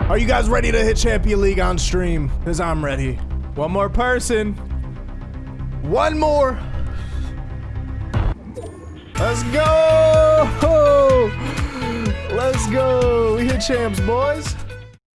Are you guys ready to hit Champion League on stream? Because I'm ready. One more person. One more. Let's go. Let's go. We hit champs, boys.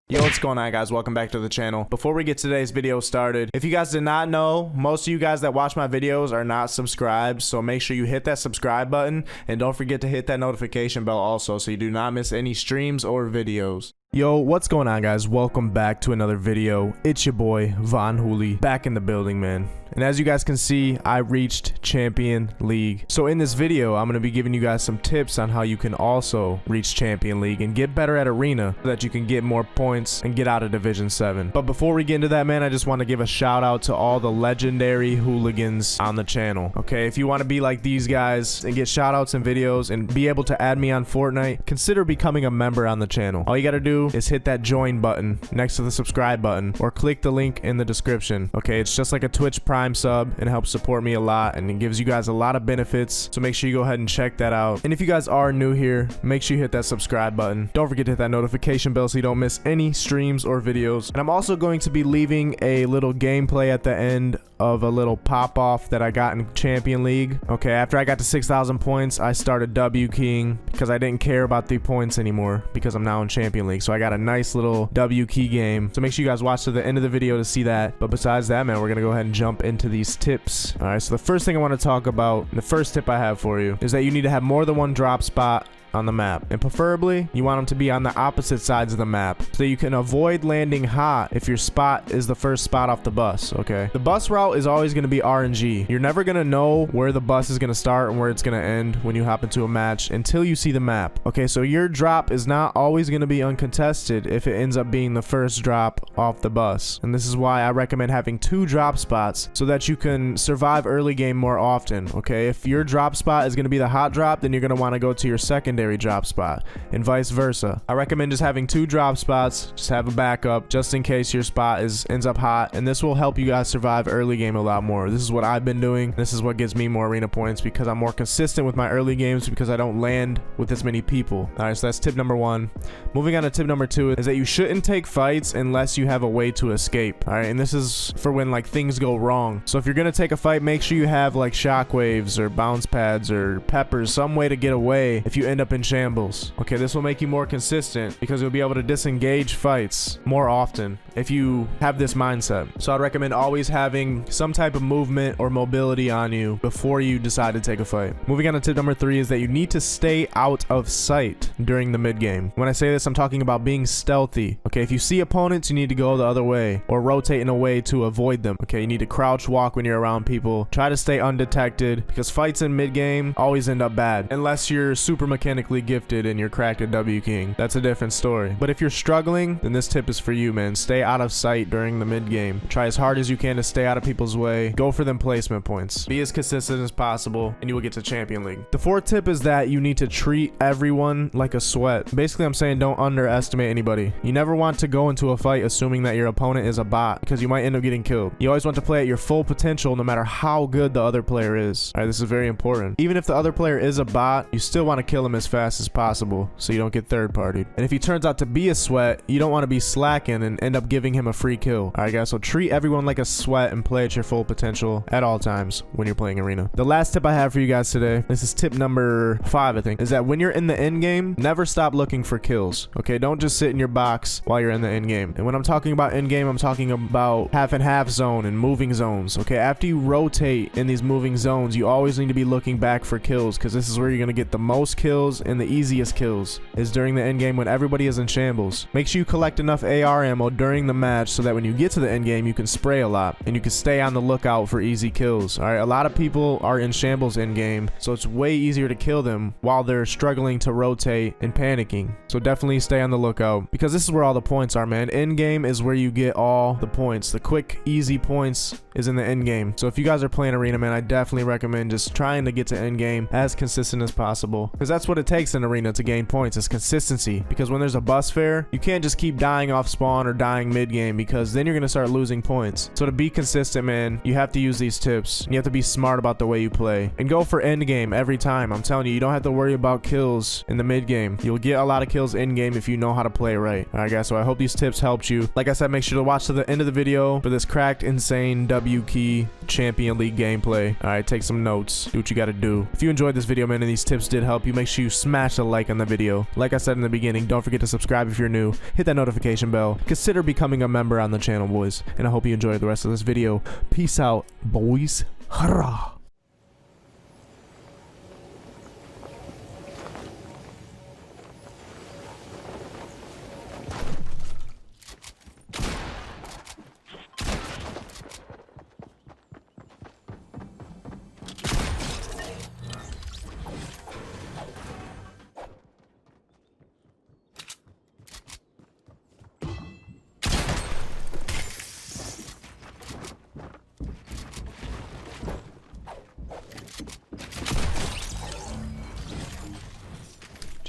Yo, what's going on, guys? Welcome back to the channel. Before we get today's video started, if you guys did not know, most of you guys that watch my videos are not subscribed, so make sure you hit that subscribe button and don't forget to hit that notification bell also so you do not miss any streams or videos. Yo, what's going on, guys? Welcome back to another video. It's your boy Von Hooli back in the building, man. And as you guys can see, I reached Champion League. So in this video, I'm going to be giving you guys some tips on how you can also reach Champion League and get better at Arena so that you can get more points and get out of Division 7. But before we get into that, man, I just want to give a shout out to all the legendary hooligans on the channel. Okay, if you want to be like these guys and get shout outs and videos and be able to add me on Fortnite, consider becoming a member on the channel. All you got to do is hit that join button next to the subscribe button or click the link in the description. Okay, it's just like a Twitch Prime sub and helps support me a lot, and it gives you guys a lot of benefits, so make sure you go ahead and check that out. And if you guys are new here, make sure you hit that subscribe button. Don't forget to hit that notification bell so you don't miss any streams or videos. And I'm also going to be leaving a little gameplay at the end of a little pop-off that I got in Champion League. Okay, after I got to 6,000 points, I started W keying because I didn't care about the points anymore because I'm now in Champion League. So I got a nice little W key game. So make sure you guys watch to the end of the video to see that. But besides that, man, we're gonna go ahead and jump into these tips. All right, so the first thing I want to talk about, the first tip I have for you, is that you need to have more than one drop spot on the map, and preferably you want them to be on the opposite sides of the map so you can avoid landing hot if your spot is the first spot off the bus. Okay, the bus route is always going to be RNG. You're never going to know where the bus is going to start and where it's going to end when you hop into a match until you see the map. Okay, so your drop is not always going to be uncontested if it ends up being the first drop off the bus, and this is why I recommend having 2 drop spots so that you can survive early game more often. Okay, if your drop spot is going to be the hot drop, then you're going to want to go to your secondary drop spot and vice versa. I recommend just having 2 drop spots, just have a backup just in case your spot ends up hot, and this will help you guys survive early game a lot more. This is what I've been doing. This is what gives me more arena points because I'm more consistent with my early games because I don't land with as many people. All right, so that's tip number 1. Moving on to tip number 2 is that you shouldn't take fights unless you have a way to escape. All right, and this is for when like things go wrong. So if you're gonna take a fight, make sure you have like shockwaves or bounce pads or peppers, some way to get away if you end up in shambles. Okay, this will make you more consistent because you'll be able to disengage fights more often if you have this mindset. So I'd recommend always having some type of movement or mobility on you before you decide to take a fight. Moving on to tip number 3 is that you need to stay out of sight during the mid game. When I say this, I'm talking about being stealthy. Okay, if you see opponents, you need to go the other way or rotate in a way to avoid them. Okay, you need to crouch walk when you're around people. Try to stay undetected because fights in mid game always end up bad unless you're super mechanically gifted and you're cracked at W King. That's a different story. But if you're struggling, then this tip is for you, man. Stay out of sight during the mid game. Try as hard as you can to stay out of people's way. Go for them placement points. Be as consistent as possible and you will get to Champion League. The 4th tip is that you need to treat everyone like a sweat. Basically, I'm saying don't underestimate anybody. You never want to go into a fight assuming that your opponent is a bot because you might end up getting killed. You always want to play at your full potential no matter how good the other player is. All right, this is very important. Even if the other player is a bot, you still want to kill him as fast as possible so you don't get third partied. And if he turns out to be a sweat, you don't want to be slacking and end up giving him a free kill. All right, guys, so treat everyone like a sweat and play at your full potential at all times when you're playing arena. The last tip I have for you guys today, this is tip number 5, I think, is that when you're in the end game, never stop looking for kills. Okay, don't just sit in your box while you're in the end game. And when I'm talking about end game, I'm talking about half and half zone and moving zones. Okay, after you rotate in these moving zones, you always need to be looking back for kills because this is where you're going to get the most kills and the easiest kills is during the end game when everybody is in shambles. Make sure you collect enough AR ammo during the match so that when you get to the end game, you can spray a lot and you can stay on the lookout for easy kills. All right, a lot of people are in shambles end game, so it's way easier to kill them while they're struggling to rotate and panicking. So definitely stay on the lookout because this is where all the points are, man. End game is where you get all the points. The quick, easy points is in the end game. So if you guys are playing arena, man, I definitely recommend just trying to get to end game as consistent as possible because that's what it takes in arena to gain points is consistency, because when there's a bus fair, you can't just keep dying off spawn or dying mid game, because then you're gonna start losing points. So to be consistent, man, you have to use these tips. You have to be smart about the way you play and go for end game every time. I'm telling you, you don't have to worry about kills in the mid game. You'll get a lot of kills in game if you know how to play right. All right, guys, so I hope these tips helped you. Like I said, make sure to watch to the end of the video for this cracked, insane W key Champion League gameplay. All right, take some notes, do what you gotta do. If you enjoyed this video, man, and these tips did help you, make sure you smash a like on the video. Like I said in the beginning, don't forget to subscribe if you're new. Hit that notification bell. Consider becoming a member on the channel, boys. And I hope you enjoyed the rest of this video. Peace out, boys. Hurrah!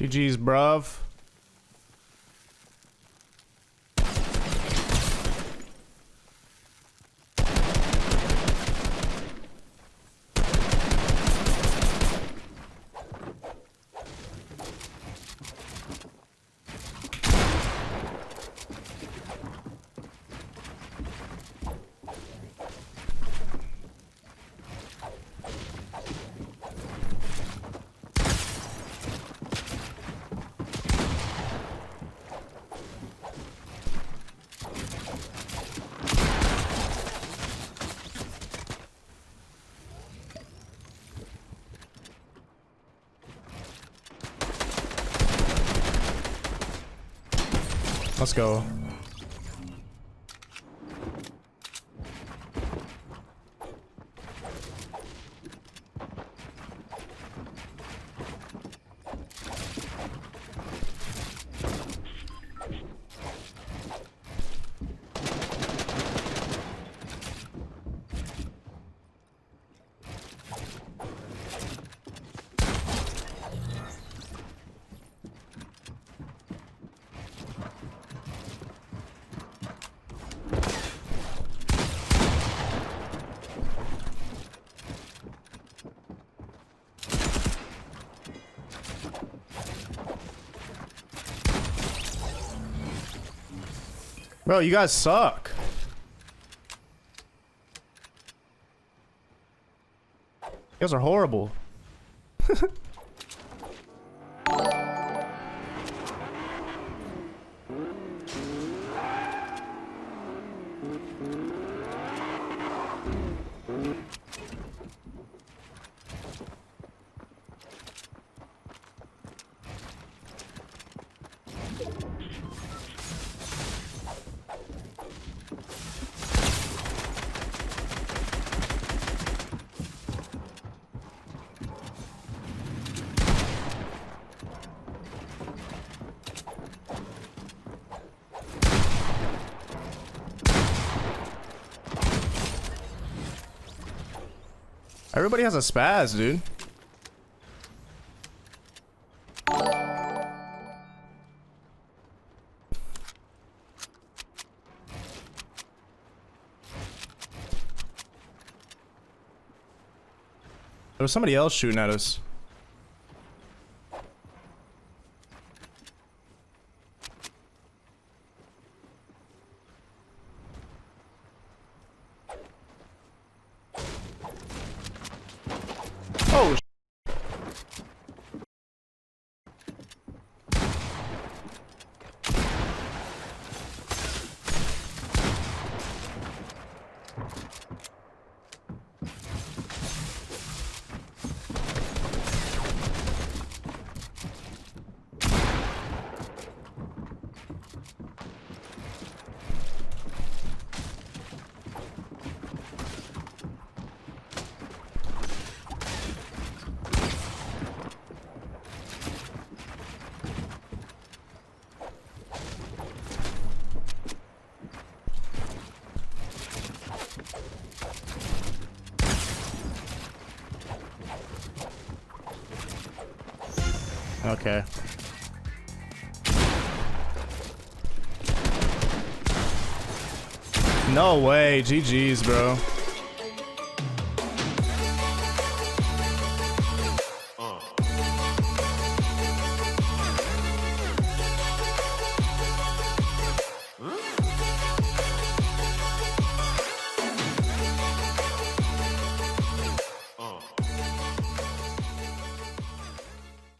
GG's, bruv. Let's go. Bro, you guys suck. You guys are horrible. Everybody has a spaz, dude. There was somebody else shooting at us. Oh, Okay. No way. GG's, bro.